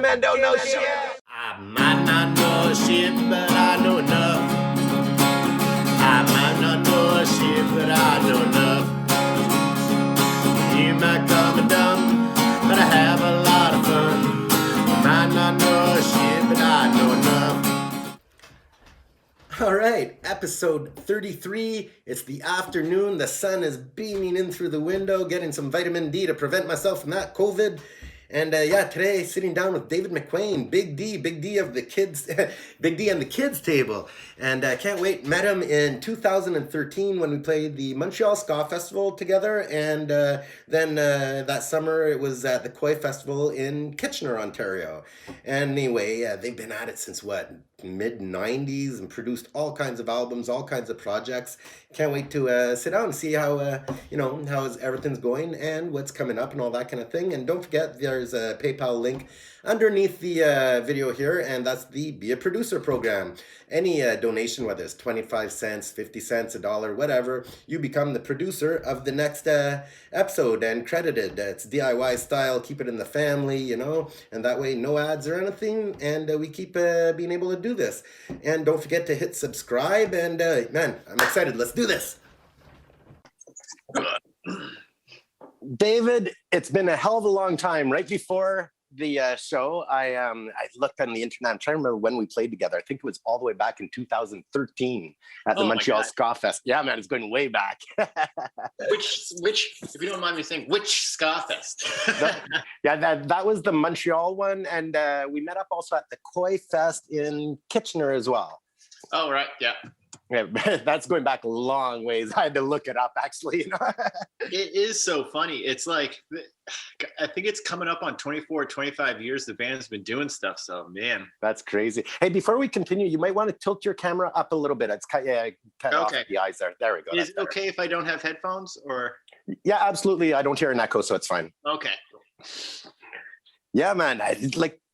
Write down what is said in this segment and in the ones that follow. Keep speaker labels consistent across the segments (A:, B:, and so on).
A: man don't know shit.
B: I might not know shit, but I know enough. I might not know shit, but I know enough. You might call me dumb, but I have a lot of fun. I might not know shit, but I know enough. All right, episode 33. It's the afternoon. The sun is beaming in through the window, getting some vitamin D to prevent myself from that COVID. And today sitting down with David McWane, Big D of the kids, Big D and the kids table. And I can't wait. Met him in 2013 when we played the Montreal Ska Festival together. And then that summer it was at the Koi Festival in Kitchener, Ontario. And anyway, they've been at it since mid-90s and produced all kinds of albums, all kinds of projects. Can't wait to sit down and see how everything's going and what's coming up and all that kind of thing. And don't forget, there's a PayPal link underneath the video here, and that's the Be a Producer program. Any donation, whether it's 25 cents, 50 cents, $1, whatever, you become the producer of the next episode and credited. It's DIY style, keep it in the family, and that way no ads or anything, and we keep being able to do this. And don't forget to hit subscribe, and man, I'm excited. Let's do this. David, it's been a hell of a long time. Right before the show, I looked on the internet. I'm trying to remember when we played together. I think it was all the way back in 2013 at the Montreal Ska Fest. Yeah, man, it's going way back.
C: Which, if you don't mind me saying, which Ska Fest?
B: that was the Montreal one, and we met up also at the Koi Fest in Kitchener as well.
C: Oh, right, yeah.
B: Yeah, that's going back a long ways. I had to look it up, actually.
C: It is so funny. It's like, I think it's coming up on 24, 25 years the band's been doing stuff. So, man.
B: That's crazy. Hey, before we continue, you might want to tilt your camera up a little bit. It's cut off the eyes there. There we go.
C: Is it okay if I don't have headphones? Or?
B: Yeah, absolutely. I don't hear an echo, so it's fine.
C: Okay.
B: Yeah, man.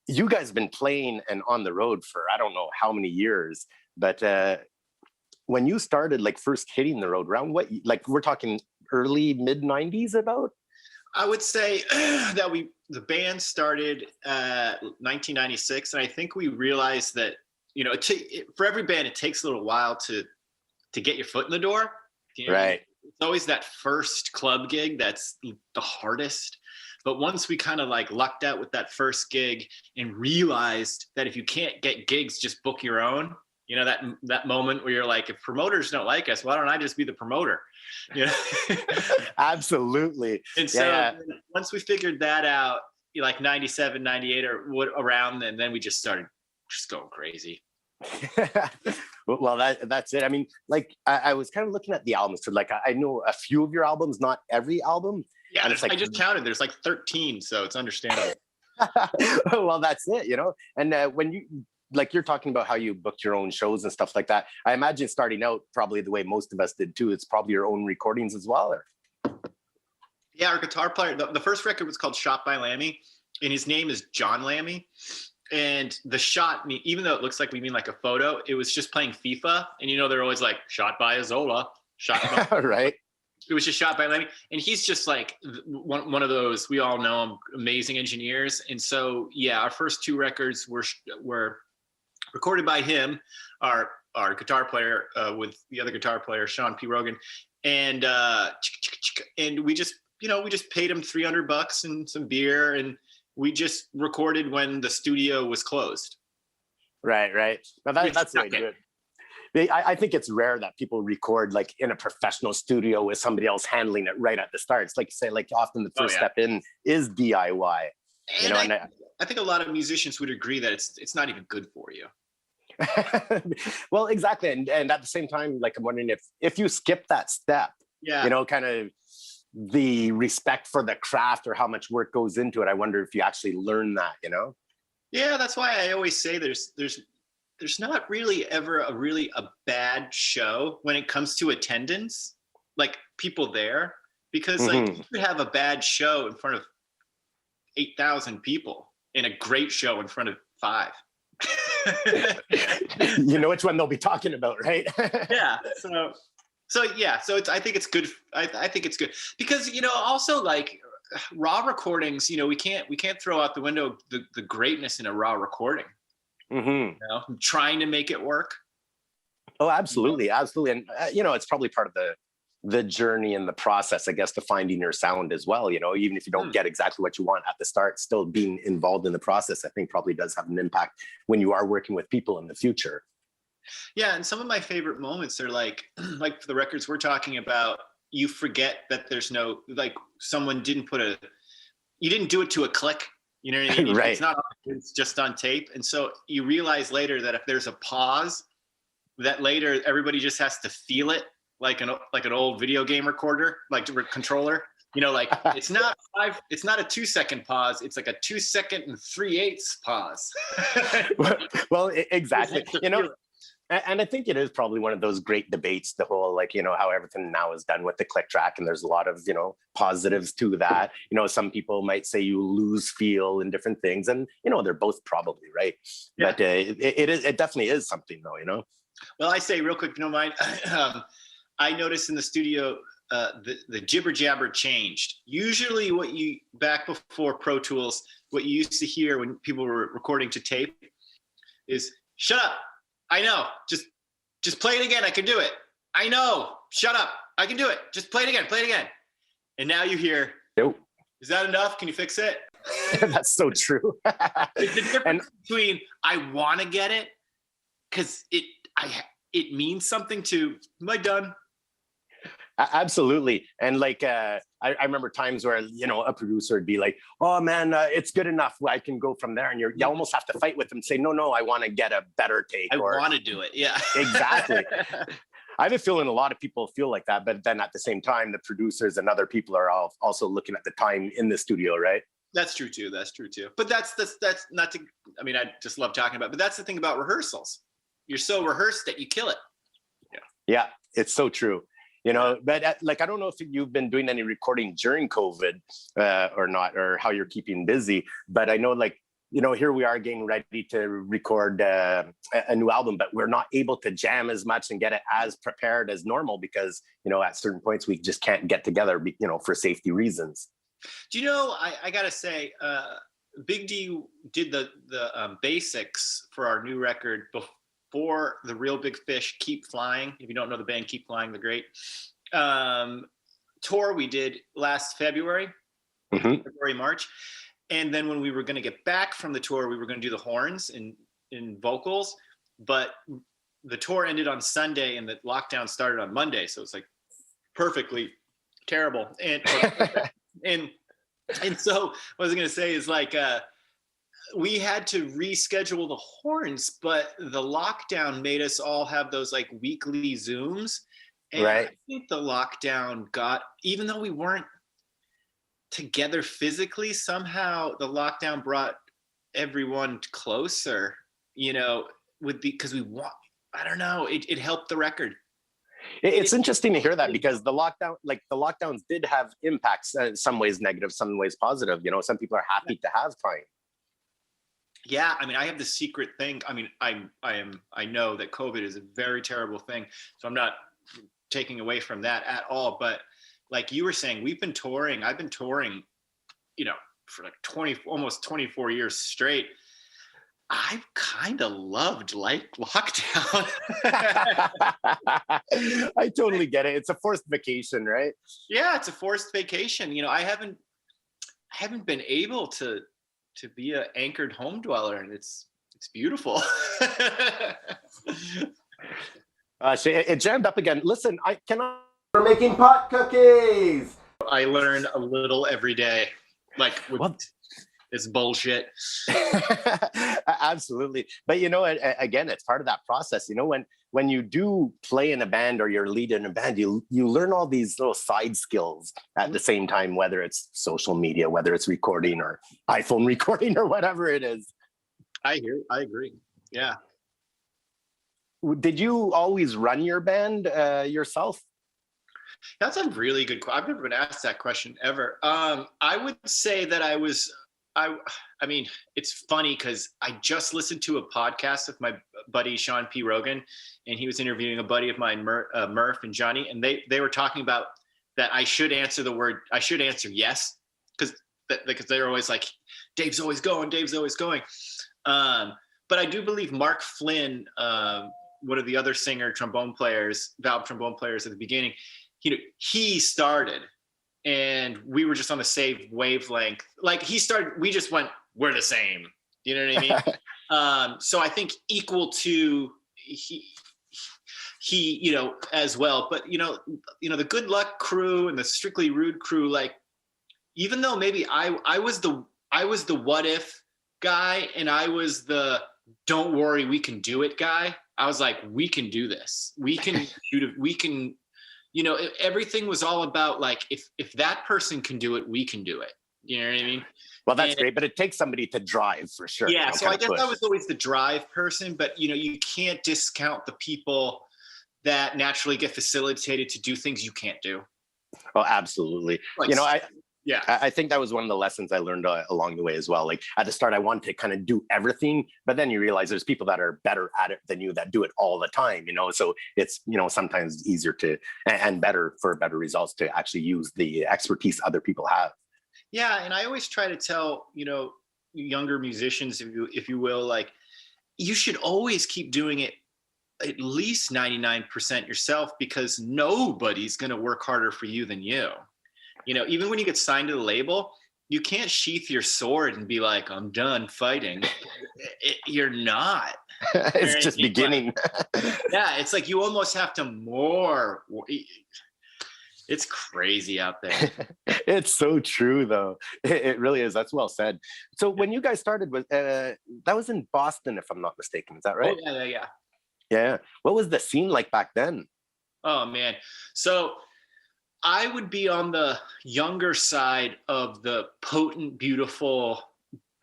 B: You guys have been playing and on the road for I don't know how many years, but when you started first hitting the road, around what, we're talking early mid-90s about?
C: I would say that the band started 1996, and I think we realized that for every band it takes a little while to get your foot in the door.
B: Right.
C: It's always that first club gig that's the hardest. But once we kind of lucked out with that first gig and realized that if you can't get gigs, just book your own. That moment where you're like, if promoters don't like us, why don't I just be the promoter?
B: Absolutely.
C: And so once we figured that out, 97, 98 or what around, and then we just started going crazy.
B: Well, that's it. I mean, I was kind of looking at the albums. So I know a few of your albums, not every album.
C: Yeah, I just counted. There's 13, so it's understandable.
B: Well, that's it, And when you... you're talking about how you booked your own shows and stuff like that. I imagine starting out probably the way most of us did too. It's probably your own recordings as well.
C: Yeah, our guitar player, the first record was called Shot by Lammy, and his name is John Lammy. And the shot, even though it looks like we mean a photo, it was just playing FIFA. And they're always shot by Azola, shot by
B: right.
C: It was just shot by Lammy. And he's just one of those, we all know him, amazing engineers. And so, yeah, our first two records were recorded by him, our guitar player, with the other guitar player, Sean P. Rogan. And we just paid him $300 and some beer, and we just recorded when the studio was closed.
B: Right. Now that's the way to do it. I think it's rare that people record in a professional studio with somebody else handling it right at the start. It's like you say, often the first step in is DIY.
C: I think a lot of musicians would agree that it's not even good for you.
B: Well, exactly. And at the same time, I'm wondering if you skip that step, kind of the respect for the craft or how much work goes into it. I wonder if you actually learn that,
C: Yeah, that's why I always say there's not really ever a bad show when it comes to attendance, people there, because you could have a bad show in front of 8,000 people and a great show in front of 5.
B: You know which one they'll be talking about, right?
C: Yeah. So I think it's good. I think it's good because also raw recordings, we can't throw out the window the greatness in a raw recording.
B: Mm-hmm.
C: I'm trying to make it work.
B: Oh, absolutely. Absolutely. And, it's probably part of the journey and the process, I guess, to finding your sound as well. Even if you don't get exactly what you want at the start, still being involved in the process, I think probably does have an impact when you are working with people in the future.
C: Yeah. And some of my favorite moments are like for the records we're talking about, you forget that there's no, like someone you didn't do it to a click. You know what I mean?
B: Right.
C: It's not, it's just on tape. And so you realize later that if there's a pause, that later everybody just has to feel it like an old video game recorder, like a controller. It's not a 2-second pause. It's like a 2 second and 3/8 pause.
B: Well, exactly. And I think it is probably one of those great debates, the whole, how everything now is done with the click track. And there's a lot of, positives to that. Some people might say you lose feel in different things, and, they're both probably right. Yeah. But it definitely is something though,
C: Well, I say real quick, if you don't mind, I noticed in the studio, the jibber jabber changed. Usually back before Pro Tools, what you used to hear when people were recording to tape is, shut up. I know. Just play it again. I can do it. I know. Shut up. I can do it. Just play it again. Play it again. And now you hear,
B: nope.
C: Is that enough? Can you fix it?
B: That's so true.
C: It's the difference between I want to get it because it means something to, am I done?
B: Absolutely. And I remember times where, a producer would be like, oh man, it's good enough. I can go from there. And you almost have to fight with them, say, no, I want to get a better take.
C: I want to do it. Yeah,
B: exactly. I have a feeling a lot of people feel like that, but then at the same time, the producers and other people are also looking at the time in the studio, right?
C: That's true too. But that's not to, I just love talking about it, but that's the thing about rehearsals. You're so rehearsed that you kill it.
B: Yeah, it's so true. But I don't know if you've been doing any recording during COVID or not, or how you're keeping busy. But I know, here we are getting ready to record a new album, but we're not able to jam as much and get it as prepared as normal because, at certain points we just can't get together, for safety reasons.
C: Do you know, I got to say, Big D did the basics for our new record before the Real Big Fish Keep Flying. If you don't know the band Keep Flying, the great tour we did last February, March. And then when we were going to get back from the tour, we were going to do the horns in vocals, but the tour ended on Sunday and the lockdown started on Monday. So it's like perfectly terrible. And so what I was going to say is we had to reschedule the horns, but the lockdown made us all have those weekly Zooms. And right. I think the lockdown even though we weren't together physically, somehow the lockdown brought everyone closer, because I don't know, it helped the record.
B: It's interesting to hear that because the lockdowns did have impacts, in some ways negative, some ways positive. Some people are happy to have time.
C: Yeah, I have the secret thing. I know that COVID is a very terrible thing, so I'm not taking away from that at all. But like you were saying, I've been touring, for almost 24 years straight. I've kind of loved lockdown.
B: I totally get it. It's a forced vacation, right?
C: Yeah, it's a forced vacation. I haven't been able to be an anchored home dweller, and it's beautiful.
B: So it jammed up again. Listen, we're making pot cookies.
C: I learn a little every day. It's bullshit.
B: Absolutely. But again, it's part of that process. When you do play in a band or you're lead in a band, you learn all these little side skills at the same time, whether it's social media, whether it's recording or iPhone recording or whatever it is.
C: I agree. Yeah.
B: Did you always run your band yourself?
C: That's a really good question. I've never been asked that question ever. I would say that it's funny because I just listened to a podcast with my buddy Sean P. Rogan, and he was interviewing a buddy of mine, Murph and Johnny, and they were talking about that I should answer yes because they're always like, Dave's always going. But I do believe Mark Flynn, one of the other valve trombone players at the beginning, he started, and we were just on the same wavelength. Like he started, we just went, we're the same. You know what I mean? So I think equal to he as well. But the Good Luck crew and the Strictly Rude crew, like, even though maybe I was the what if guy, and I was the don't worry, we can do it guy. I was like, we can do this. We can everything was all about like, if that person can do it, we can do it. You know what I mean?
A: Well, that's great, but it takes somebody to drive for sure.
C: Yeah, so I guess I was always the drive person, but you can't discount the people that naturally get facilitated to do things you can't do.
A: Oh, absolutely. Like, I think that was one of the lessons I learned along the way as well. Like at the start, I wanted to kind of do everything, but then you realize there's people that are better at it than you that do it all the time, so it's, sometimes easier to, and better for better results to actually use the expertise other people have.
C: Yeah. And I always try to tell, younger musicians, if you will, like, you should always keep doing it at least 99% yourself, because nobody's going to work harder for you than you. Even when you get signed to the label, you can't sheath your sword and be like, I'm done fighting. You're not.
A: It's just beginning.
C: Yeah, it's like you almost have to more. It's crazy out there.
A: It's so true, though. It really is. That's well said. So when you guys started, that was in Boston, if I'm not mistaken. Is that right?
C: Oh, yeah.
A: Yeah. What was the scene like back then?
C: Oh, man. So I would be on the younger side of the potent, beautiful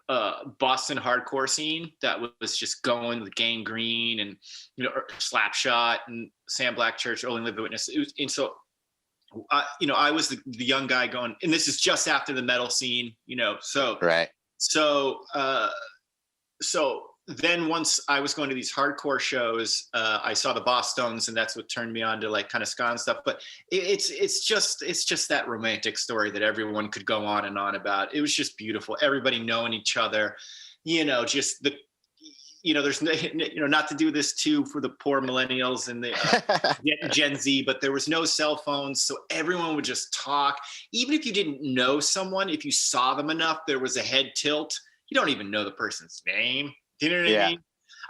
C: Boston hardcore scene that was just going with Gang Green and Slapshot and Sam Blackchurch, Only Live the Witness. I was the young guy going, and this is just after the metal scene, so
A: right.
C: So then once I was going to these hardcore shows, I saw the Boston's, and that's what turned me on to like kind of ska and stuff. But it's just that romantic story that everyone could go on and on about. It was just beautiful. Everybody knowing each other, just the, there's not to do this too for the poor millennials and the Gen Z, but there was no cell phones, so everyone would just talk. Even if you didn't know someone, if you saw them enough, there was a head tilt. You don't even know the person's name. Do you know what I mean?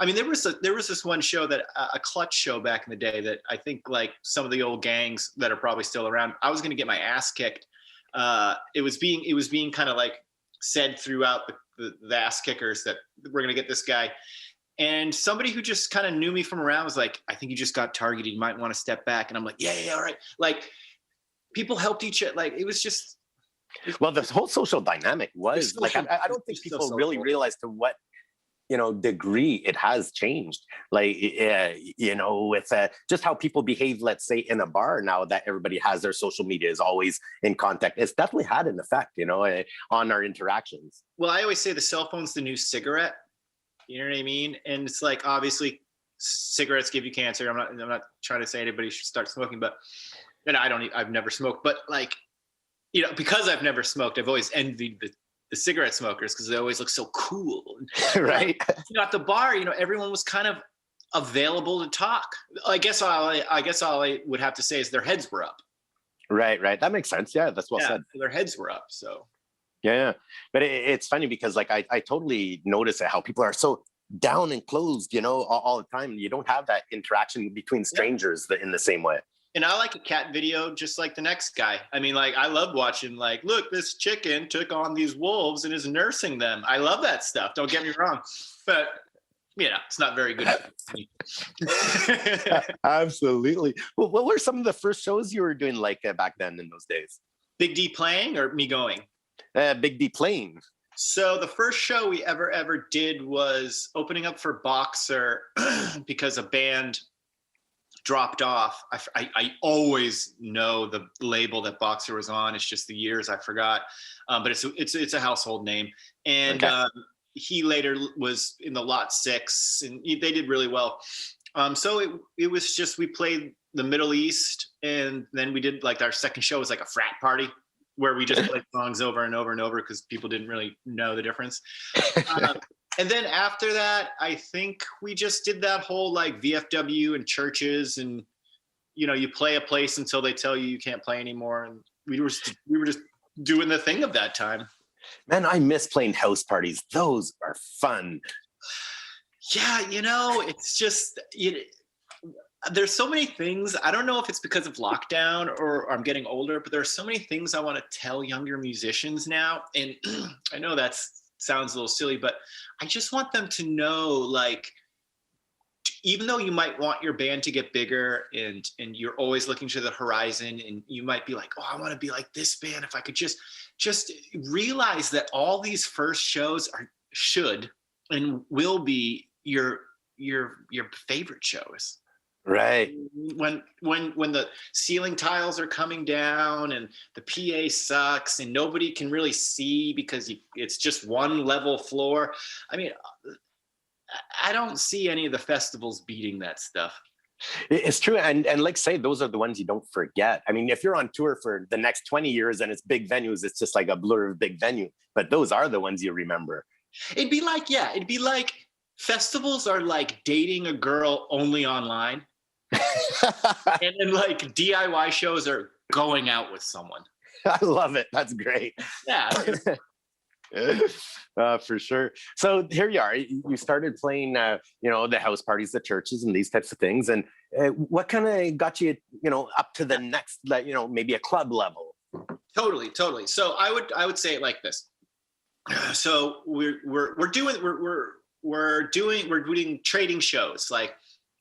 C: I mean, there was this one show that a Clutch show back in the day that I think like some of the old gangs that are probably still around, I was going to get my ass kicked. It was being kind of like said throughout the ass kickers that we're going to get this guy. And somebody who just kind of knew me from around was like, I think you just got targeted. You might want to step back. And I'm like, yeah, all right. Like people helped each other. Like it was just.
A: Well, the whole social dynamic was like, I don't think people really realize to what, degree it has changed. Like, with just how people behave, let's say in a bar now that everybody has their social media is always in contact. It's definitely had an effect, on our interactions.
C: Well, I always say the cell phone's the new cigarette. You know what I mean? And it's like, obviously cigarettes give you cancer. I'm not trying to say anybody should start smoking, but, and I've never smoked, but like, because I've never smoked, I've always envied the cigarette smokers because they always look so cool.
A: Right.
C: At the bar, everyone was kind of available to talk. I guess all I would have to say is their heads were up.
A: Right. That makes sense. Yeah, that's well said.
C: Their heads were up. So.
A: Yeah. But it's funny because like I totally notice how people are so down and closed, all the time. You don't have that interaction between strangers in the same way.
C: And I like a cat video just like the next guy. I mean, like, I love watching, like, look, this chicken took on these wolves and is nursing them. I love that stuff. Don't get me wrong. But, it's not very good.
A: Absolutely. Well, what were some of the first shows you were doing like back then in those days?
C: Big D playing or me going?
A: Big D playing.
C: So the first show we ever did was opening up for Boxer because a band dropped off. I always know the label that Boxer was on. It's just the years I forgot, but it's a household name. And okay. He later was in the Lot 6, and they did really well. So it was just we played the Middle East, and then we did like our second show was like a frat party. where we just played songs over and over and over because people didn't really know the difference. And then after that, I think we just did that whole like VFW and churches, and you play a place until they tell you can't play anymore, and we were just doing the thing of that time.
A: Man, I miss playing house parties. Those are fun.
C: Yeah, it's just there's so many things. I don't know if it's because of lockdown or I'm getting older, but there are so many things I want to tell younger musicians now. And I know that sounds a little silly, but I just want them to know, like, even though you might want your band to get bigger and you're always looking to the horizon, and you might be like, oh, I want to be like this band. If I could just realize that all these first shows should and will be your favorite shows.
A: Right.
C: When the ceiling tiles are coming down and the PA sucks and nobody can really see because it's just one level floor. I mean, I don't see any of the festivals beating that stuff.
A: It's true. And like say, those are the ones you don't forget. I mean, if you're on tour for the next 20 years and it's big venues, it's just like a blur of big venue. But those are the ones you remember.
C: It'd be like festivals are like dating a girl only online. And then like DIY shows are going out with someone.
A: I love it. That's great.
C: Yeah.
A: For sure. So here you are. You started playing, the house parties, the churches, and these types of things. And what kind of got you, up to the next, maybe a club level?
C: Totally. So I would say it like this. So we're doing trading shows. Like,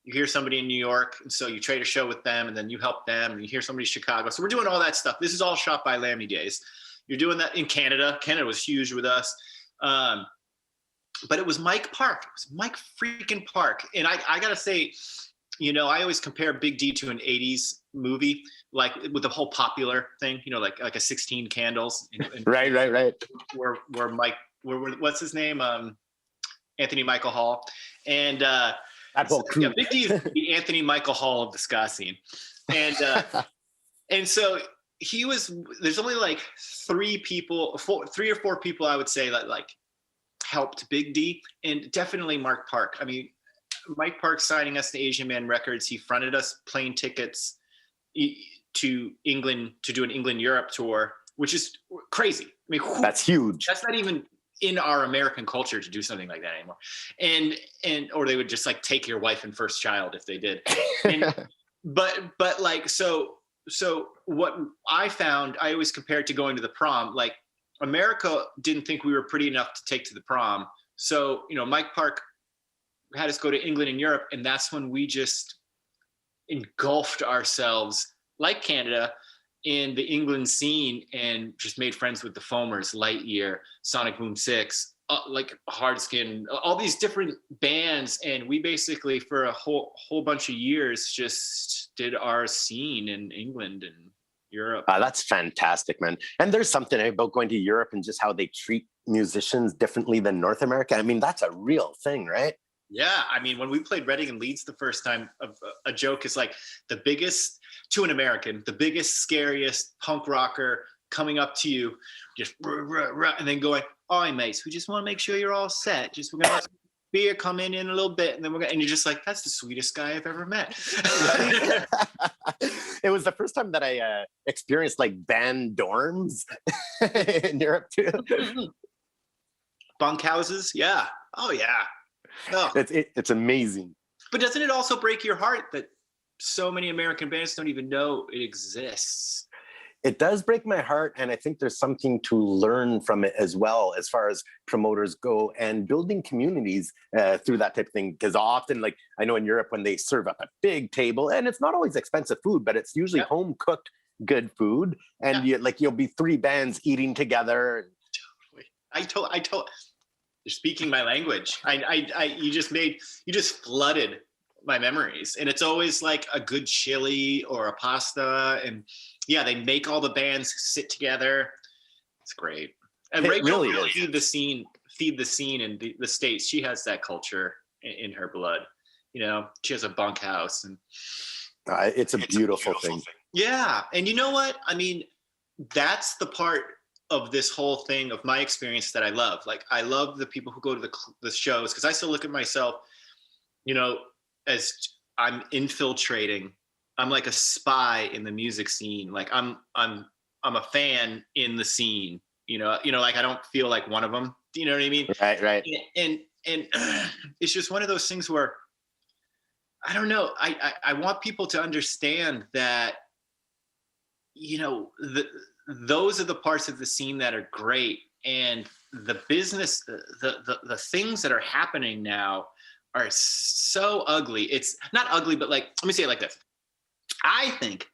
C: you hear somebody in New York, and so you trade a show with them, and then you help them, and you hear somebody in Chicago. So we're doing all that stuff. This is all shot by Lammy Days. You're doing that in Canada. Canada was huge with us. But it was Mike Park. It was Mike freaking Park. And I got to say, I always compare Big D to an 80s movie, like with the whole Popular thing, like a 16 Candles. And
A: right.
C: Where Mike, what's his name? Anthony Michael Hall. And
A: that whole crew.
C: Yeah, Big D is the Anthony Michael Hall of the ska scene. And and so there's only like three or four people I would say that like helped Big D, and definitely Mark Park. I mean, Mike Park signing us to Asian Man Records. He fronted us plane tickets to England to do an England-Europe tour, which is crazy. I mean,
A: that's huge.
C: That's not even in our American culture to do something like that anymore. And or they would just like take your wife and first child if they did. And, but like, so what I found, I always compared to going to the prom. Like, America didn't think we were pretty enough to take to the prom. So, Mike Park had us go to England and Europe, and that's when we just engulfed ourselves, like Canada, in the England scene, and just made friends with the Foamers, Lightyear, Sonic Boom 6, like Hardskin, all these different bands. And we basically, for a whole bunch of years, just did our scene in England and Europe.
A: That's fantastic, man. And there's something about going to Europe and just how they treat musicians differently than North America. I mean, that's a real thing, right?
C: Yeah. I mean, when we played Reading and Leeds the first time, a joke is like, the biggest, to an American, the biggest, scariest punk rocker coming up to you, just and then going, all right, mates, we just want to make sure you're all set. We're going to have some beer come in a little bit, and then and you're just like, that's the sweetest guy I've ever met.
A: It was the first time that I experienced like band dorms in Europe too.
C: Bunkhouses, yeah. Oh yeah. Oh.
A: It's amazing.
C: But doesn't it also break your heart that so many American bands don't even know it exists?
A: It does break my heart, and I think there's something to learn from it as well, as far as promoters go and building communities through that type of thing. Because often, like, I know in Europe, when they serve up a big table, and it's not always expensive food, but it's usually home cooked good food, and you'll be three bands eating together.
C: Totally. I told. You're speaking my language. You just flooded my memories, and it's always like a good chili or a pasta, and they make all the bands sit together. It's great. And Rachel really feed the scene in the States. She has that culture in her blood. She has a bunkhouse, and
A: it's a beautiful thing.
C: Yeah, and you know what? I mean, that's the part of this whole thing of my experience that I love. Like, I love the people who go to the shows, because I still look at myself, you know, as I'm infiltrating. I'm like a spy in the music scene. Like I'm a fan in the scene. You know, like I don't feel like one of them. Do you know what I mean?
A: Right.
C: And it's just one of those things where I don't know. I want people to understand that, you know, those are the parts of the scene that are great, and the business, the things that are happening now are so ugly. It's not ugly, but like, let me say it like this. I think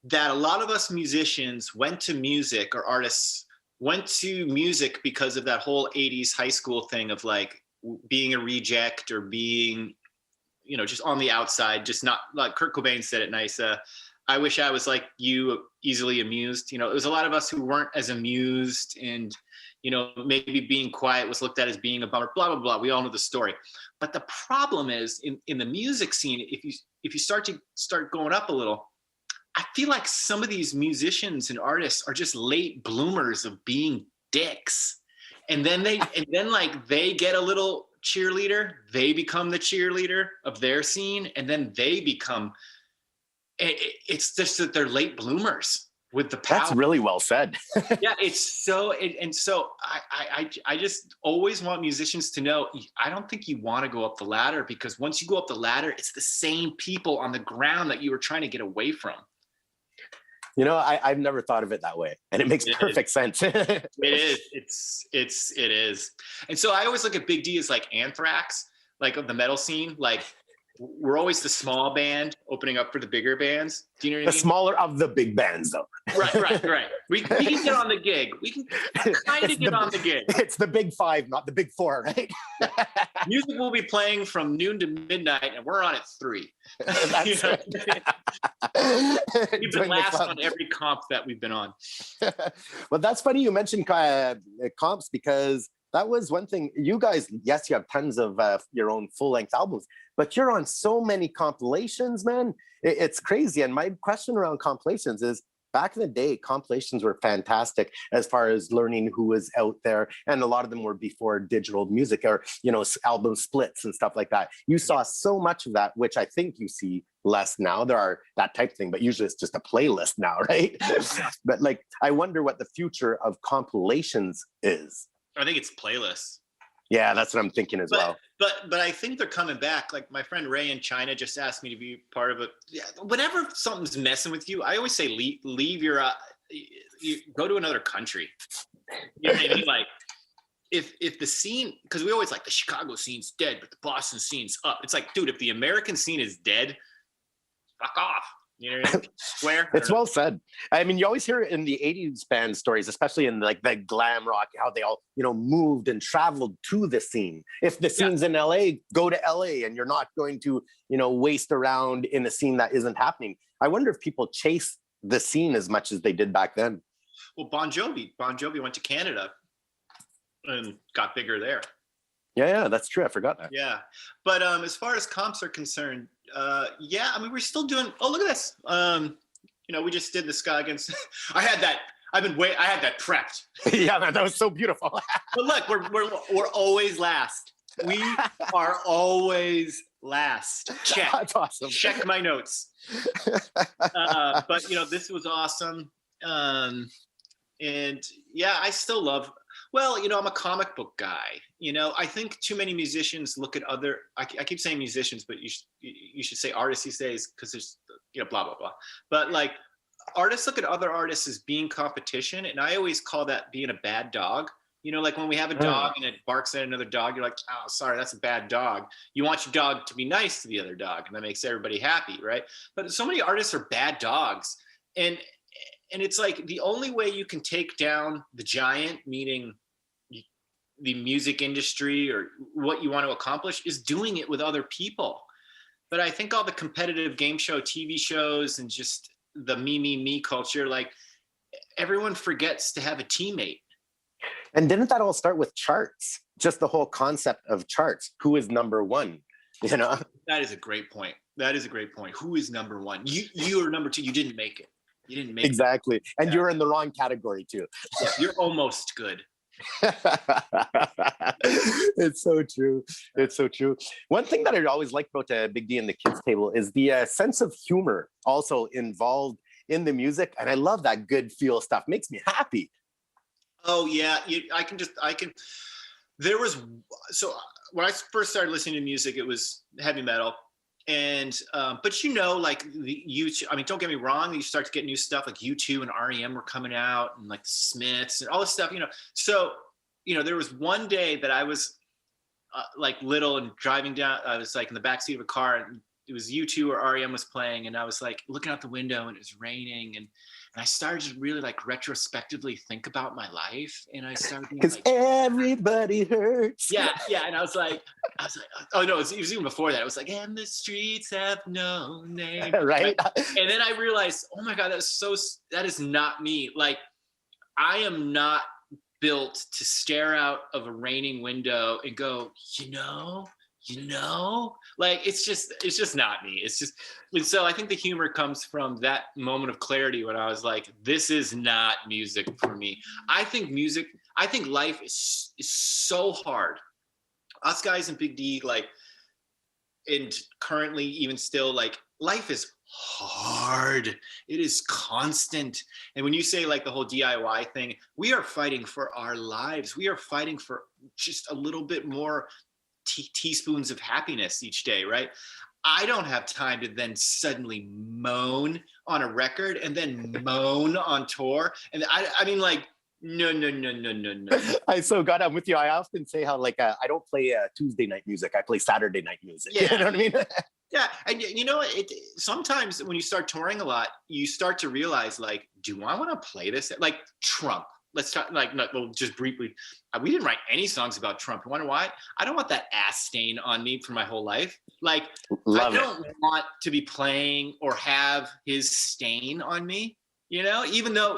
C: that a lot of us musicians went to music, or artists went to music because of that whole 80s high school thing of like being a reject or being, you know, just on the outside, just not, like Kurt Cobain said it nice. I wish I was like you, easily amused. You know, it was a lot of us who weren't as amused, and, you know, maybe being quiet was looked at as being a bummer, blah, blah, blah. We all know the story. But the problem is in the music scene, if you start going up a little, I feel like some of these musicians and artists are just late bloomers of being dicks. And then they get a little cheerleader, they become the cheerleader of their scene, and then they become, it's just that they're late bloomers with the power.
A: That's really well said.
C: Yeah, it's so, and so I just always want musicians to know, I don't think you want to go up the ladder, because once you go up the ladder, it's the same people on the ground that you were trying to get away from.
A: You know, I've never thought of it that way, and it makes perfect sense.
C: It is. It is. And so I always look at Big D as like Anthrax, like of the metal scene. Like, we're always the small band opening up for the bigger bands. Do you know what I mean?
A: The smaller of the big bands, though.
C: Right. We can get on the gig. We can kind of get on the gig.
A: It's the big five, not the big four, right?
C: Music will be playing from noon to midnight, and we're on at 3.
A: That's
C: You know?
A: right.
C: We've been last on every comp that we've been on.
A: Well, that's funny you mentioned comps, because that was one thing. You guys, yes, you have tons of your own full-length albums, but you're on so many compilations, man. It's crazy. And my question around compilations is, back in the day, compilations were fantastic as far as learning who was out there. And a lot of them were before digital music, or, you know, album splits and stuff like that. You saw so much of that, which I think you see less now. There are that type of thing, but usually it's just a playlist now, right? But like, I wonder what the future of compilations is.
C: I think it's playlists.
A: Yeah, that's what I'm thinking as well.
C: But I think they're coming back. Like, my friend Ray in China just asked me to be part of it. Yeah, whenever something's messing with you, I always say leave your you go to another country. You know what I mean? Like, if the scene, because we always like the Chicago scene's dead, but the Boston scene's up. It's like, dude, if the American scene is dead, fuck off. You know what I mean? Swear.
A: It's well said. I mean, you always hear it in the 80s band stories, especially in like the glam rock, how they all, you know, moved and traveled to the scene. If the scene's in LA, go to LA, and you're not going to, you know, waste around in a scene that isn't happening. I wonder if people chase the scene as much as they did back then.
C: Well, Bon Jovi went to Canada and got bigger there.
A: Yeah, that's true. I forgot that.
C: Yeah. But as far as comps are concerned, yeah, I mean, we're still doing, oh, look at this. You know, we just did the Ska Against, I had that prepped.
A: Yeah, man, that was so beautiful.
C: But look, we're always last. We are always last. Check.
A: That's awesome.
C: Check my notes. But, you know, this was awesome. And yeah, I still love, well, you know, I'm a comic book guy. You know, I think too many musicians look at other, I keep saying musicians, but you should say artists these days, because there's, you know, blah, blah, blah. But like, artists look at other artists as being competition. And I always call that being a bad dog. You know, like when we have a dog and it barks at another dog, you're like, oh, sorry, that's a bad dog. You want your dog to be nice to the other dog, and that makes everybody happy, right? But so many artists are bad dogs. And it's like, the only way you can take down the giant, meaning the music industry or what you want to accomplish, is doing it with other people. But I think all the competitive game show TV shows and just the me culture, like, everyone forgets to have a teammate.
A: And didn't that all start with charts? Just the whole concept of charts. Who is number one? You know?
C: That is a great point. Who is number one? You are number two. You didn't make it. You didn't make
A: exactly. And
C: yeah.
A: you're in the wrong category too.
C: Yeah, you're almost good.
A: It's so true. It's so true. One thing that I always like about Big D and the Kids Table is the sense of humor also involved in the music. And I love that good feel stuff. Makes me happy.
C: Oh yeah, there was, so when I first started listening to music, it was heavy metal. And, but you know, like the U2, I mean, don't get me wrong, you start to get new stuff like U2 and REM were coming out and like the Smiths and all this stuff, you know. So, you know, there was one day that I was like little and driving down, I was like in the backseat of a car and it was U2 or REM was playing. And I was like looking out the window and it was raining. And I started to really like retrospectively think about my life. And I started
A: because
C: like,
A: everybody hurts.
C: Yeah. And I was like, oh no, it was even before that. It was like, and the streets have no name.
A: Right.
C: And then I realized, oh my God, that is not me. Like, I am not built to stare out of a raining window and go, you know, like it's just not me. It's just, and so I think the humor comes from that moment of clarity when I was like, this is not music for me. I think life is so hard. Us guys in Big D, like, and currently even still, like, life is hard. It is constant. And when you say like the whole DIY thing, we are fighting for our lives. We are fighting for just a little bit more teaspoons of happiness each day, right? I don't have time to then suddenly moan on a record and then moan on tour. And I mean, like, no.
A: I so God, I'm with you. I often say how like I don't play Tuesday night music. I play Saturday night music.
C: Yeah.
A: You know what I mean?
C: Yeah, and you know, sometimes when you start touring a lot, you start to realize, like, do I want to play this? Like Trump. Let's talk, like, well, just briefly. We didn't write any songs about Trump. You wonder why? I don't want that ass stain on me for my whole life. Like, I don't want to be playing or have his stain on me. You know, even though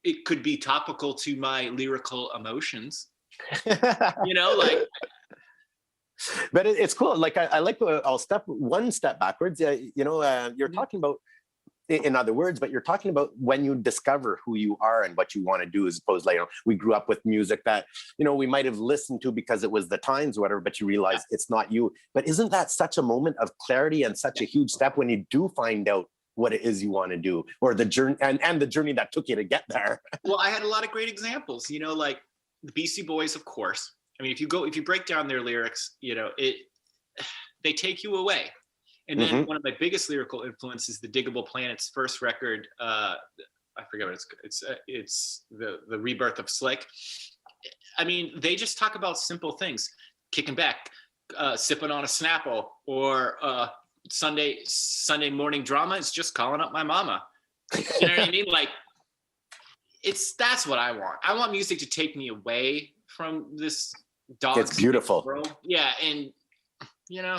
C: it could be topical to my lyrical emotions. You know, like.
A: But it's cool. Like I like. I'll step one step backwards. You know, you're talking about, in other words, but you're talking about when you discover who you are and what you want to do, as opposed to, like, you know, we grew up with music that, you know, we might have listened to because it was the times or whatever, but you realize it's not you. But isn't that such a moment of clarity and such a huge step when you do find out what it is you want to do, or the journey and the journey that took you to get there?
C: Well, I had a lot of great examples, you know, like the Beastie Boys, of course. I mean, if you break down their lyrics, you know, they take you away. And then one of my biggest lyrical influences is the Diggable Planet's first record. I forget what it's the Rebirth of Slick. I mean, they just talk about simple things: kicking back, sipping on a Snapple, or Sunday morning drama is just calling up my mama. You know what I mean? Like, that's what I want. I want music to take me away from this dog.
A: It's beautiful.
C: World. Yeah, and you know.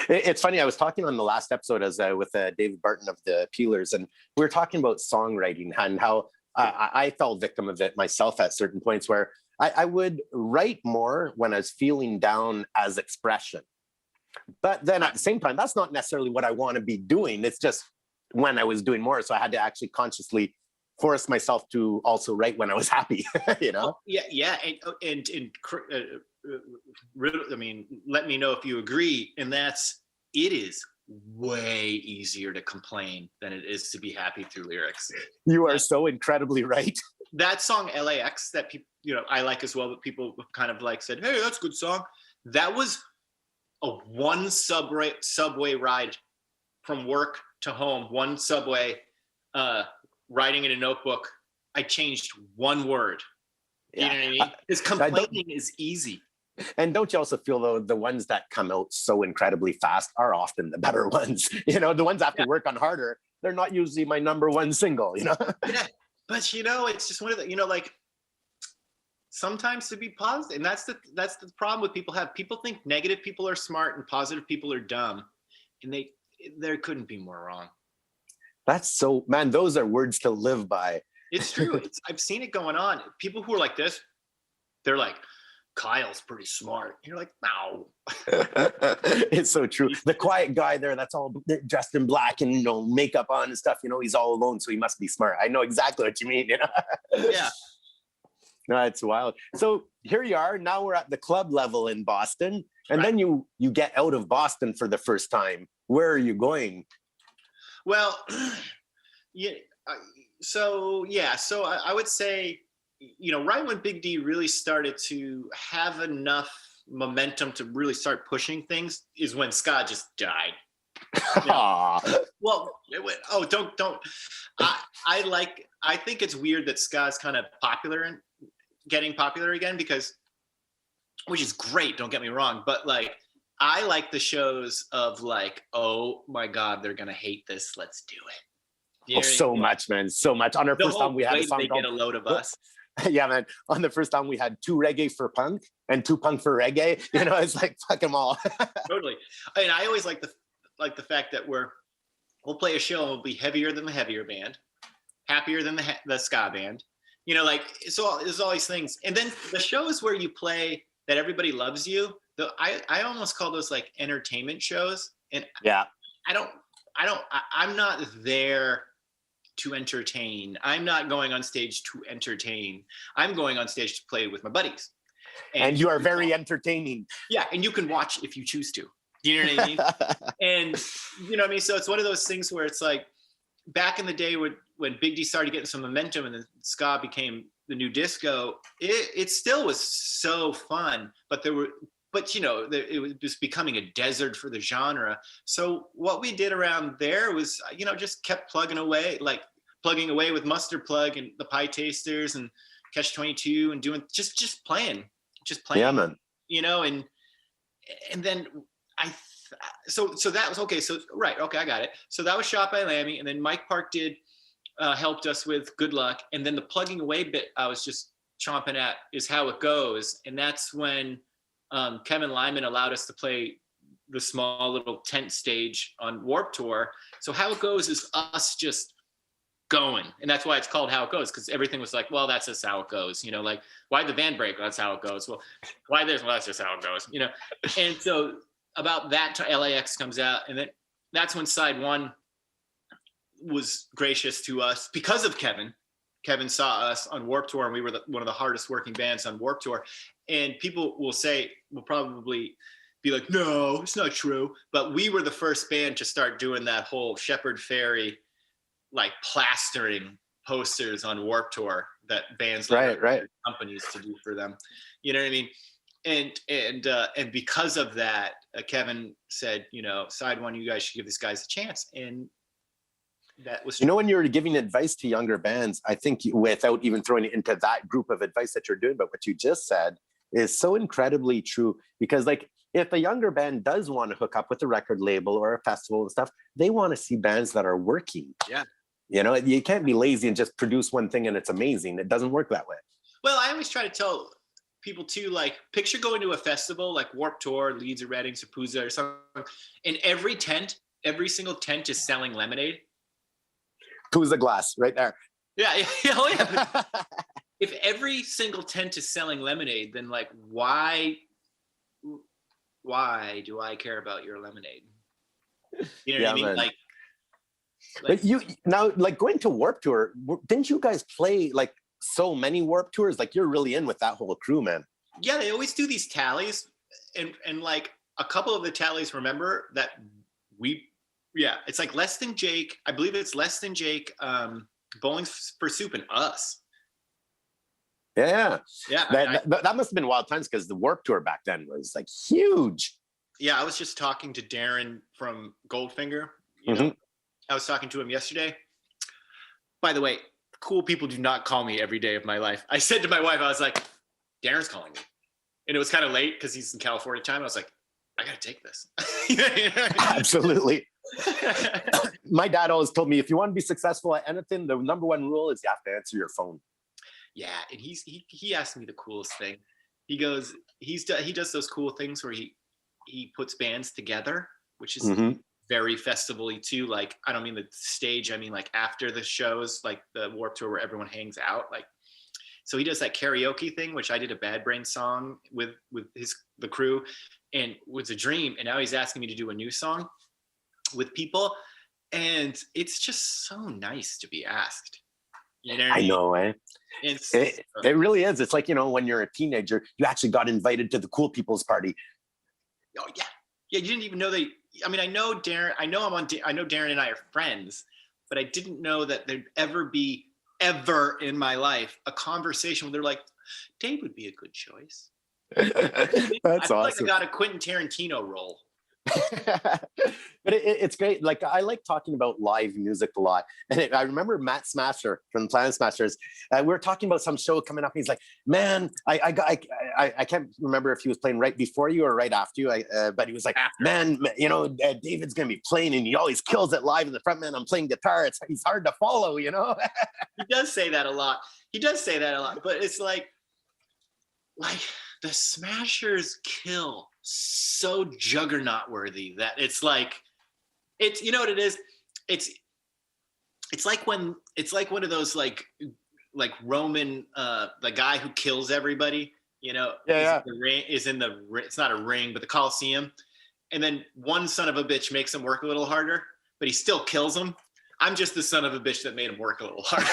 A: It's funny. I was talking on the last episode with David Barton of the Peelers, and we were talking about songwriting and how I fell victim of it myself at certain points, where I would write more when I was feeling down as expression. But then at the same time, that's not necessarily what I want to be doing. It's just when I was doing more. So I had to actually consciously force myself to also write when I was happy, you know?
C: Yeah. And I mean, let me know if you agree. And it is way easier to complain than it is to be happy through lyrics.
A: You are so incredibly right.
C: That song LAX that people, you know, I like as well, but people kind of like said, hey, that's a good song. That was a one subway ride from work to home, one subway, writing in a notebook. I changed one word. You know what I mean? Because complaining is easy.
A: And don't you also feel, though, the ones that come out so incredibly fast are often the better ones? You know, the ones I have to work on harder, they're not usually my number one single, you know?
C: Yeah, but, you know, it's just one of the, you know, like, sometimes to be positive. And that's the problem with people think negative people are smart and positive people are dumb. And there couldn't be more wrong.
A: That's so, man, those are words to live by.
C: It's true. I've seen it going on. People who are like this, they're like, Kyle's pretty smart. You're like, no.
A: It's so true. The quiet guy there that's all dressed in black and, you know, makeup on and stuff, you know, he's all alone, so he must be smart. I know exactly what you mean, you know?
C: Yeah.
A: No, it's wild. So here you are. Now we're at the club level in Boston. And
C: Right.
A: then you get out of Boston for the first time. Where are you going?
C: Well, yeah. So I would say, you know, right when Big D really started to have enough momentum to really start pushing things is when ska just died.
A: Aw.
C: Well, don't. I think it's weird that ska is kind of popular and getting popular again because, which is great. Don't get me wrong, but like I like the shows of like, oh my God, they're gonna hate this. Let's do it. You know what I
A: So
C: mean?
A: much, man. So much. On our
C: The
A: first
C: whole
A: time, we had a
C: way
A: song
C: they
A: called
C: get a load of us.
A: Yeah, man. On the first time, we had 2 reggae for punk and 2 punk for reggae. You know, it's like, fuck them all.
C: Totally. And I always like the fact that we'll play a show and we'll be heavier than the heavier band, happier than the ska band. You know, like so there's all these things. And then the shows where you play that everybody loves you. I almost call those like entertainment shows. And
A: Yeah.
C: I'm not there to entertain. I'm not going on stage to entertain. I'm going on stage to play with my buddies.
A: And you are very entertaining.
C: Yeah, and you can watch if you choose to. You know what I mean? And you know what I mean? So it's one of those things where it's like back in the day when Big D started getting some momentum and then ska became the new disco, it still was so fun, but you know, it was just becoming a desert for the genre. So what we did around there was, you know, just kept plugging away with Mustard Plug and the Pie Tasters and Catch 22 and doing just playing.
A: Yeah, man.
C: You know, and then so that was okay. So right, okay, I got it. So that was Shot by Lammy, and then Mike Park helped us with Good Luck, and then the plugging away bit I was just chomping at is How It Goes, and that's when Kevin Lyman allowed us to play the small little tent stage on Warped Tour. So How It Goes is us just going, and that's why it's called How It Goes, because everything was like, well, that's just how it goes, you know, like why the band break? Well, that's how it goes. Well, why this? Well, that's just how it goes, you know. And so about that, LAX comes out, and then that's when Side One was gracious to us because of Kevin. Kevin saw us on Warped Tour, and we were one of the hardest working bands on Warped Tour. And people will probably be like, no, it's not true. But we were the first band to start doing that whole Shepherd Ferry, like plastering posters on Warped Tour that bands like companies to do for them. You know what I mean? And because of that, Kevin said, you know, Side One, you guys should give these guys a chance. And that was,
A: you know, when you're giving advice to younger bands, I think without even throwing it into that group of advice that you're doing, but what you just said is so incredibly true, because like if a younger band does want to hook up with a record label or a festival and stuff, they want to see bands that are working.
C: Yeah.
A: You know, you can't be lazy and just produce one thing and it's amazing. It doesn't work that way.
C: Well, I always try to tell people too, like picture going to a festival like Warped Tour, Leeds or Reading, Sapuza or something, and every single tent is selling lemonade.
A: Puza glass right there.
C: Yeah. Oh yeah. If every single tent is selling lemonade, then like why do I care about your lemonade? You know what I mean?
A: Man.
C: Like
A: but you now, like going to Warped Tour, didn't you guys play like so many Warped Tours? Like you're really in with that whole crew, man.
C: Yeah, they always do these tallies, and like a couple of the tallies, remember that it's like Less Than Jake. I believe it's Less Than Jake, Bowling for Soup, and us.
A: Yeah. That must have been wild times, because the Warped Tour back then was like huge.
C: Yeah, I was just talking to Darren from Goldfinger. You know, I was talking to him yesterday. By the way, cool people do not call me every day of my life. I said to my wife, I was like, Darren's calling me. And it was kind of late because he's in California time. I was like, I got to take this.
A: Absolutely. My dad always told me, if you want to be successful at anything, the number one rule is you have to answer your phone.
C: Yeah, and he asked me the coolest thing. He goes, he does those cool things where he puts bands together, which is very festival-y too. Like, I don't mean the stage, I mean like after the shows, like the Warped Tour where everyone hangs out. Like, So he does that karaoke thing, which I did a Bad Brain song with the crew, and it was a dream. And now he's asking me to do a new song with people, and it's just so nice to be asked. You know what I mean?
A: know, eh? It really is. It's like, you know, when you're a teenager, you actually got invited to the cool people's party.
C: Oh yeah, yeah. You didn't even know they. I mean, I know Darren. I know Darren and I are friends, but I didn't know that there'd ever be in my life a conversation where they're like, Dave would be a good choice.
A: That's awesome.
C: Like I got a Quentin Tarantino role.
A: But it's great. Like, I like talking about live music a lot. And I remember Matt Smasher from Planet Smashers. We were talking about some show coming up. And he's like, man, I can't remember if he was playing right before you or right after you. But he was like, man, you know, David's going to be playing and he always kills it live in the front, man. I'm playing guitar. He's hard to follow, you know?
C: He does say that a lot. But it's like the Smashers kill so juggernaut worthy that it's like, it's, you know what it is? It's like one of those like Roman, the guy who kills everybody, you know, it's not a ring, but the Coliseum. And then one son of a bitch makes him work a little harder, but he still kills him. I'm just the son of a bitch that made him work a little harder.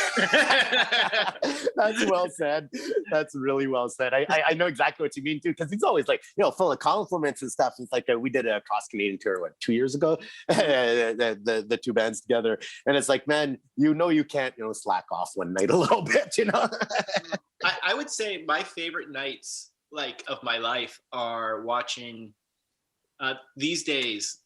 A: That's well said. That's really well said. I know exactly what you mean too, because he's always like, you know, full of compliments and stuff. It's like we did a cross Canadian tour 2 years ago, the two bands together, and it's like, man, you know, you can't, you know, slack off one night a little bit, you know.
C: I would say my favorite nights like of my life are watching. These days,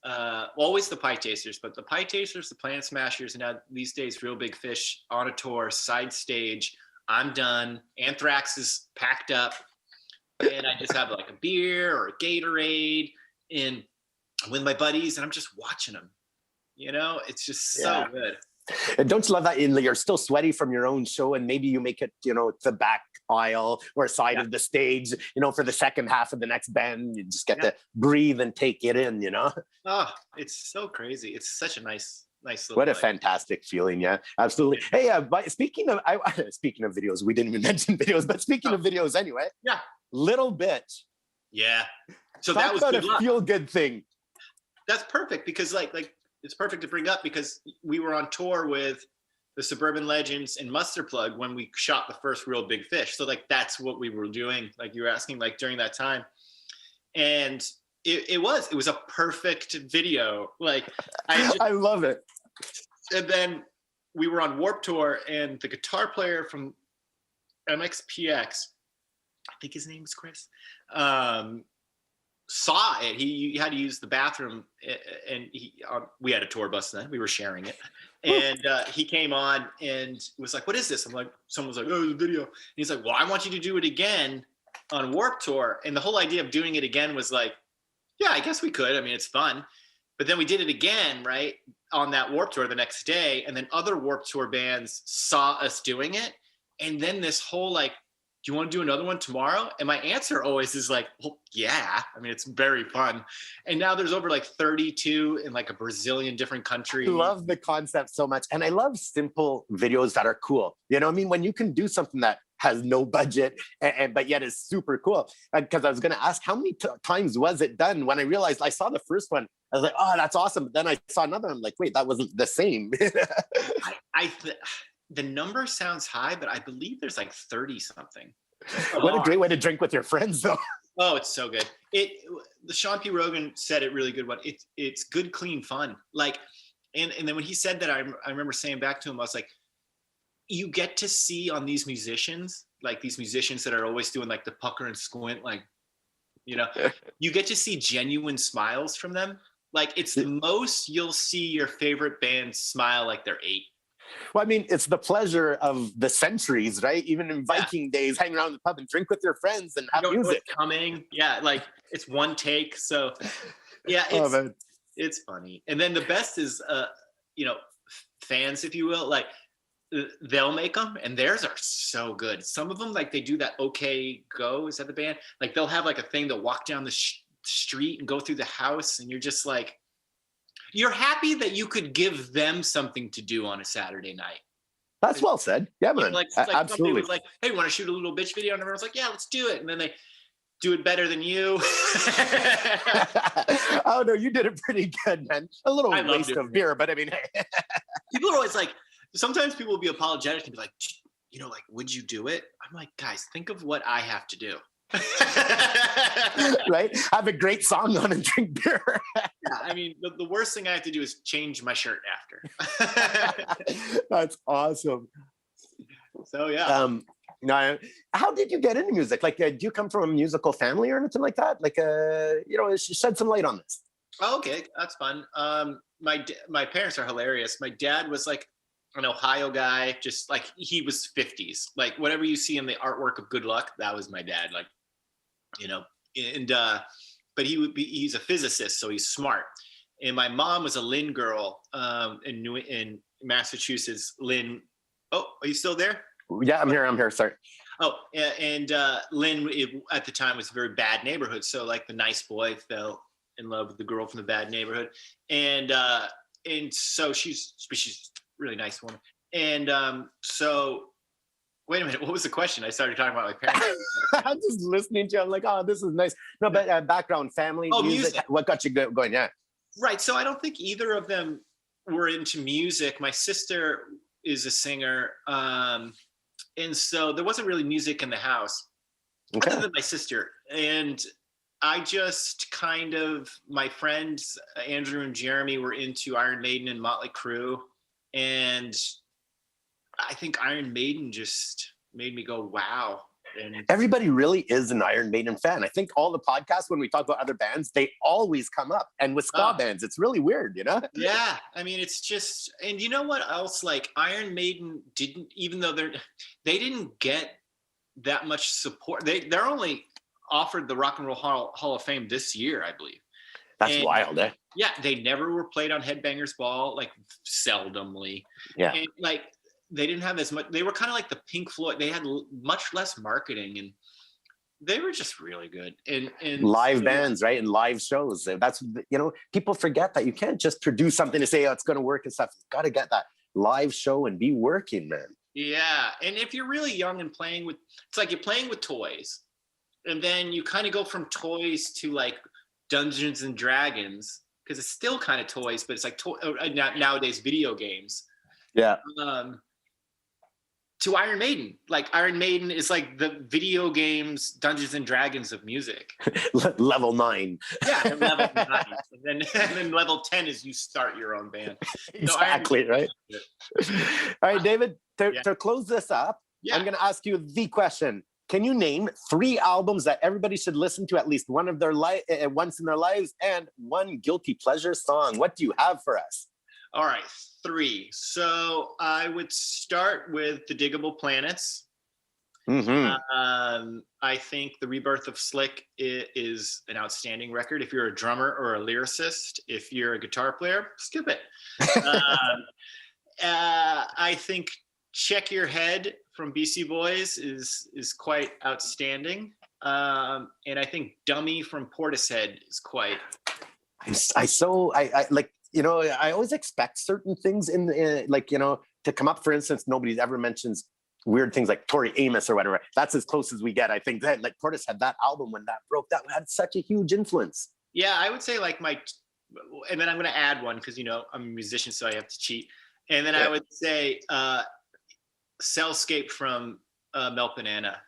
C: always the Pie Tasters, but the Pie Tasters, the Planet Smashers, and now these days, Real Big Fish on a tour, side stage. I'm done. Anthrax is packed up, and I just have like a beer or a Gatorade, and with my buddies, and I'm just watching them. You know, it's just so good.
A: And don't you love that you're still sweaty from your own show, and maybe you make it, you know, the back aisle or side of the stage, you know, for the second half of the next band. You just get to breathe and take it in, you know.
C: Oh, it's so crazy. It's such a nice little
A: what a fantastic feeling. Yeah, absolutely. Hey, speaking of videos, we didn't even mention videos, but speaking of videos anyway.
C: Yeah.
A: Little Bit.
C: Yeah. So
A: talk
C: that was
A: about a feel good thing.
C: That's perfect, because like it's perfect to bring up, because we were on tour with the Suburban Legends and Mustard Plug when we shot the first Real Big Fish. So like that's what we were doing, like you were asking, like during that time. And it was a perfect video. Like I
A: love it.
C: And then we were on Warped Tour, and the guitar player from MXPX, I think his name was Chris, saw it. He had to use the bathroom, and we had a tour bus then. We were sharing it, and he came on and was like, "What is this?" I'm like, someone was like, "Oh, the video." And he's like, "Well, I want you to do it again on Warped Tour." And the whole idea of doing it again was like, yeah, I guess we could. I mean, it's fun. But then we did it again, right, on that Warped Tour the next day, and then other Warped Tour bands saw us doing it, and then this whole like, do you want to do another one tomorrow? And my answer always is like, well, yeah. I mean, it's very fun. And now there's over like 32 in like a Brazilian different country.
A: I love the concept so much. And I love simple videos that are cool. You know what I mean? When you can do something that has no budget, but yet is super cool. Because I was going to ask, how many times was it done? When I realized I saw the first one, I was like, oh, that's awesome. But then I saw another one. I'm like, wait, that wasn't the same.
C: The number sounds high, but I believe there's like 30 something.
A: What a great way to drink with your friends, though.
C: Oh, it's so good. The Sean P. Rogan said it really good one. It's good, clean fun. Like, and then when he said that, I remember saying back to him, I was like, you get to see on these musicians, like these musicians that are always doing like the pucker and squint, like, you know, you get to see genuine smiles from them. Like, it's the most you'll see your favorite band smile like they're 8.
A: Well, I mean, it's the pleasure of the centuries, right? Even in Viking days, hang around the pub and drink with your friends and have music
C: coming. Yeah, like it's one take. So yeah, it's funny. And then the best is, you know, fans, if you will, like they'll make them, and theirs are so good. Some of them, like they do that OK Go, is that the band? Like they'll have like a thing to walk down the street and go through the house, and you're just like, you're happy that you could give them something to do on a Saturday night.
A: That's well said. Yeah, man.
C: Like somebody was like, hey, want to shoot a little bitch video? And everyone's like, yeah, let's do it. And then they do it better than you.
A: Oh no, you did it pretty good, man. A little waste of beer, but I mean,
C: people are always like, sometimes people will be apologetic and be like, you know, like, would you do it? I'm like, guys, think of what I have to do.
A: Right? I have a great song on and drink beer.
C: Yeah, I mean, the worst thing I have to do is change my shirt after.
A: That's awesome.
C: So yeah.
A: Now, how did you get into music? Like, do you come from a musical family or anything like that? Like, you know, shed some light on this.
C: Oh, okay, that's fun. My parents are hilarious. My dad was like an Ohio guy, just like he was 50s. Like whatever you see in the artwork of Good Luck, that was my dad. Like, you know, and but he's a physicist, so he's smart. And my mom was a Lynn girl in Massachusetts. Lynn, oh, are you still there?
A: Yeah, I'm here. Sorry.
C: Oh, and Lynn at the time was a very bad neighborhood. So like the nice boy fell in love with the girl from the bad neighborhood, and so she's really nice woman. And so, wait a minute, what was the question? I started talking about my parents.
A: I'm just listening to you. I'm like, oh, this is nice. No, but background, family, music. What got you going? Yeah. Right.
C: So I don't think either of them were into music. My sister is a singer. And so there wasn't really music in the house, other than my sister. And I just kind of, my friends, Andrew and Jeremy, were into Iron Maiden and Motley Crue. And I think Iron Maiden just made me go, wow. And
A: everybody really is an Iron Maiden fan. I think all the podcasts, when we talk about other bands, they always come up. And with ska bands, it's really weird, you know?
C: Yeah. I mean, it's just, and you know what else? Like Iron Maiden didn't, even though they didn't get that much support. They're only offered the Rock and Roll Hall of Fame this year, I believe.
A: That's wild, eh?
C: Yeah, they never were played on Headbangers Ball, like seldomly.
A: Yeah.
C: And like they didn't have as much. They were kind of like the Pink Floyd. They had much less marketing, and they were just really good. And
A: live bands, right? And live shows. That's, you know, people forget that you can't just produce something to say, oh, it's going to work and stuff. You've got to get that live show and be working, man.
C: Yeah, and if you're really young and playing with, it's like you're playing with toys, and then you kind of go from toys to like Dungeons and Dragons, because it's still kind of toys, but it's like nowadays video games.
A: Yeah.
C: To Iron Maiden. Like Iron Maiden is like the video games Dungeons and Dragons of music.
A: Level 9.
C: Yeah, level 9. And then level 10 is you start your own band.
A: Exactly, right? All right, David, to close this up, I'm going to ask you the question. Can you name 3 albums that everybody should listen to at least once in their lives, and one guilty pleasure song? What do you have for us?
C: All right, 3. So I would start with The Diggable Planets.
A: Mm-hmm.
C: I think The Rebirth of Slick is an outstanding record. If you're a drummer or a lyricist, if you're a guitar player, skip it. I think Check Your Head from BC Boys is quite outstanding. And I think Dummy from Portishead is quite.
A: I like, you know, I always expect certain things in like, you know, to come up. For instance, nobody ever mentions weird things like Tori Amos or whatever. That's as close as we get. I think that like Portishead, that album, when that broke, that had such a huge influence.
C: Yeah, I would say like and then I'm going to add one because, you know, I'm a musician, so I have to cheat. And then I would say Cellscape from Melt Banana.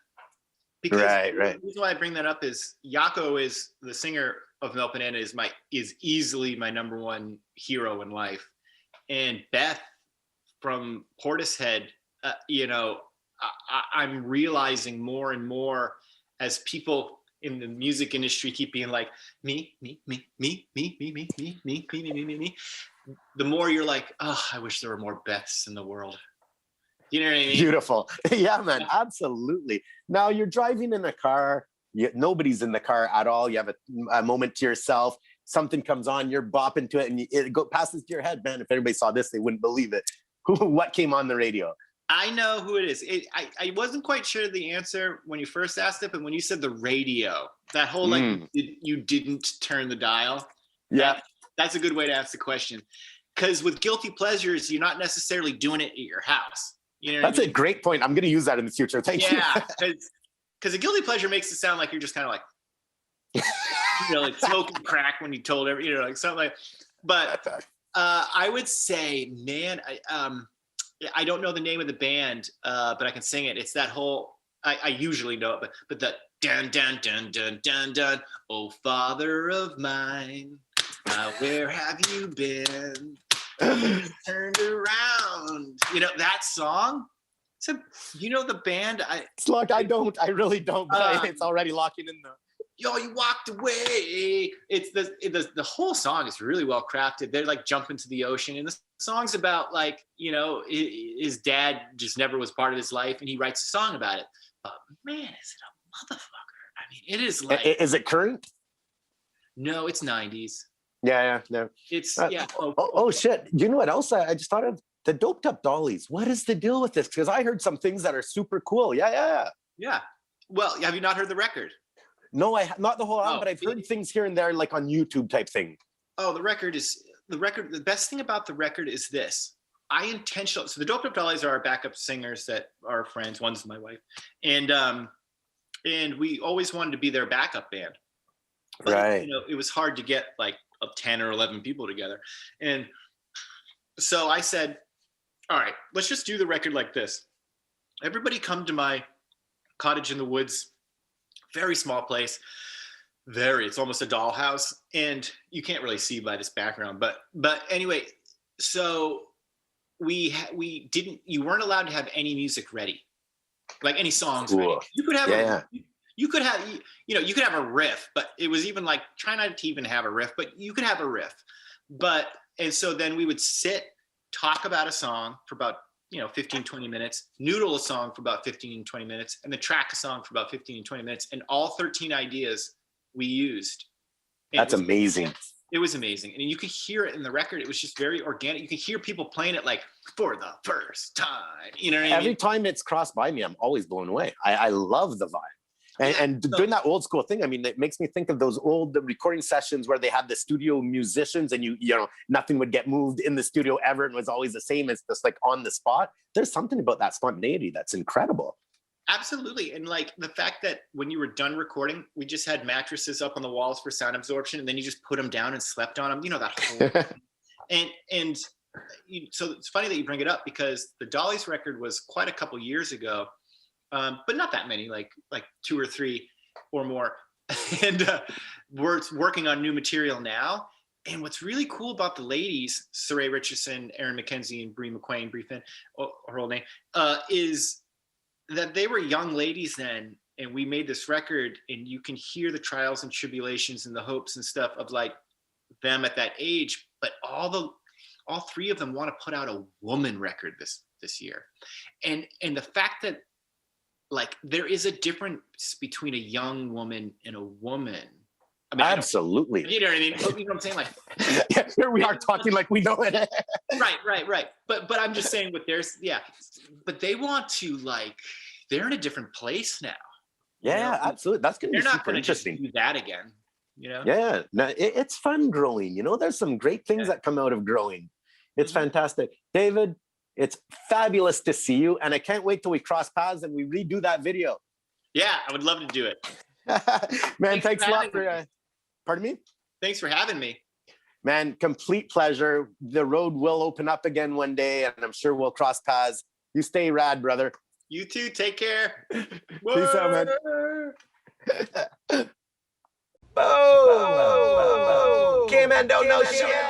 C: Because the reason why I bring that up is Yako is the singer of Melt Banana is easily my number one hero in life. And Beth from Portishead, you know, I'm realizing more and more as people in the music industry keep being like, me. The more you're like, oh, I wish there were more Beths in the world. You know what I mean?
A: Beautiful. Yeah, man, absolutely. Now you're driving in a car. Nobody's in the car at all. You have a moment to yourself. Something comes on, you're bopping to it, and it passes to your head. Man, if everybody saw this, they wouldn't believe it. What came on the radio?
C: I know who it is. I wasn't quite sure the answer when you first asked it, but when you said the radio, that whole you didn't turn the dial.
A: Yeah.
C: That's a good way to ask the question. Because with guilty pleasures, you're not necessarily doing it at your house. You know,
A: that's a great point. I'm going to use that in the future. Thank you.
C: Yeah, because a guilty pleasure makes it sound like you're just kind of like, you know, like smoking crack when you told every, you know, like something like. But I would say, man, I don't know the name of the band, but I can sing it. It's that whole. I usually know it, but the dun dun dun dun dun dun. Oh, Father of mine, where have you been? Turned around. You know that song. So you know the band.
A: I don't. I really don't. But it's already locking in though.
C: Yo, you walked away. It's the whole song is really well crafted. They're like jump into the ocean, and the song's about like, you know, his dad just never was part of his life, and he writes a song about it. Man, is it a motherfucker? I mean, it is like.
A: Is it current?
C: No, it's 90s.
A: Yeah, no.
C: It's yeah.
A: Oh shit! You know what else? I just thought of the doped up Dollies. What is the deal with this? Because I heard some things that are super cool. Yeah.
C: Well, have you not heard the record?
A: No, not the whole album, but I've heard things here and there, like on YouTube type thing.
C: Oh, the record. The best thing about the record is this. I intentionally. So the Doped Up Dollies are our backup singers that are friends. One's my wife, and we always wanted to be their backup band. But,
A: right.
C: You know, it was hard to get like 10 or 11 people together, and so I said, "All right, let's just do the record like this. Everybody come to my cottage in the woods." Very small place. It's almost a dollhouse, and you can't really see by this background. But anyway, so you weren't allowed to have any music ready, like any songs ready. You could have you could have a riff, but it was even like try not to even have a riff, but you could have a riff. And so then we would sit, talk about a song for about 15, 20 minutes, noodle a song for about 15, 20 minutes, and then track a song for about 15 and 20 minutes. And all 13 ideas we used.
A: That's amazing.
C: It was amazing. And you could hear it in the record. It was just very organic. You could hear people playing it like for the first time. You know what I mean?
A: Every time it's crossed by me, I'm always blown away. I love the vibe. And doing that old school thing, I mean, it makes me think of those old recording sessions where they had the studio musicians and you know, nothing would get moved in the studio ever. And it was always the same. It's just like on the spot. There's something about that spontaneity that's incredible.
C: Absolutely. And like the fact that when you were done recording, we just had mattresses up on the walls for sound absorption. And then you just put them down and slept on them. You know, that whole and so it's funny that you bring it up because the Dollies record was quite a couple years ago. But not that many, like 2 or 3 or more. And we're working on new material now. And what's really cool about the ladies, Saray Richardson, Erin McKenzie, and Brie McWane, Brie Finn, her whole name, is that they were young ladies then. And we made this record, and you can hear the trials and tribulations and the hopes and stuff of like them at that age. But all 3 of them want to put out a woman record this year. And the fact that like there is a difference between a young woman and a woman. I mean,
A: absolutely.
C: You know what I mean? You know what I'm saying? Like,
A: yeah, here we are talking like we know it.
C: Right. But I'm just saying, but they want to like, they're in a different place now.
A: Yeah, absolutely. That's going to be super interesting.
C: Do that again, you know?
A: Yeah, no, it's fun growing. You know, there's some great things that come out of growing. It's fantastic, David. It's fabulous to see you, and I can't wait till we cross paths and we redo that video.
C: Yeah, I would love to do it.
A: Man, thanks a lot for. Pardon me?
C: Thanks for having me.
A: Man, complete pleasure. The road will open up again one day, and I'm sure we'll cross paths. You stay rad, brother.
C: You too. Take care.
A: Peace out, man.
B: Boom! Boom! Came and don't know shit.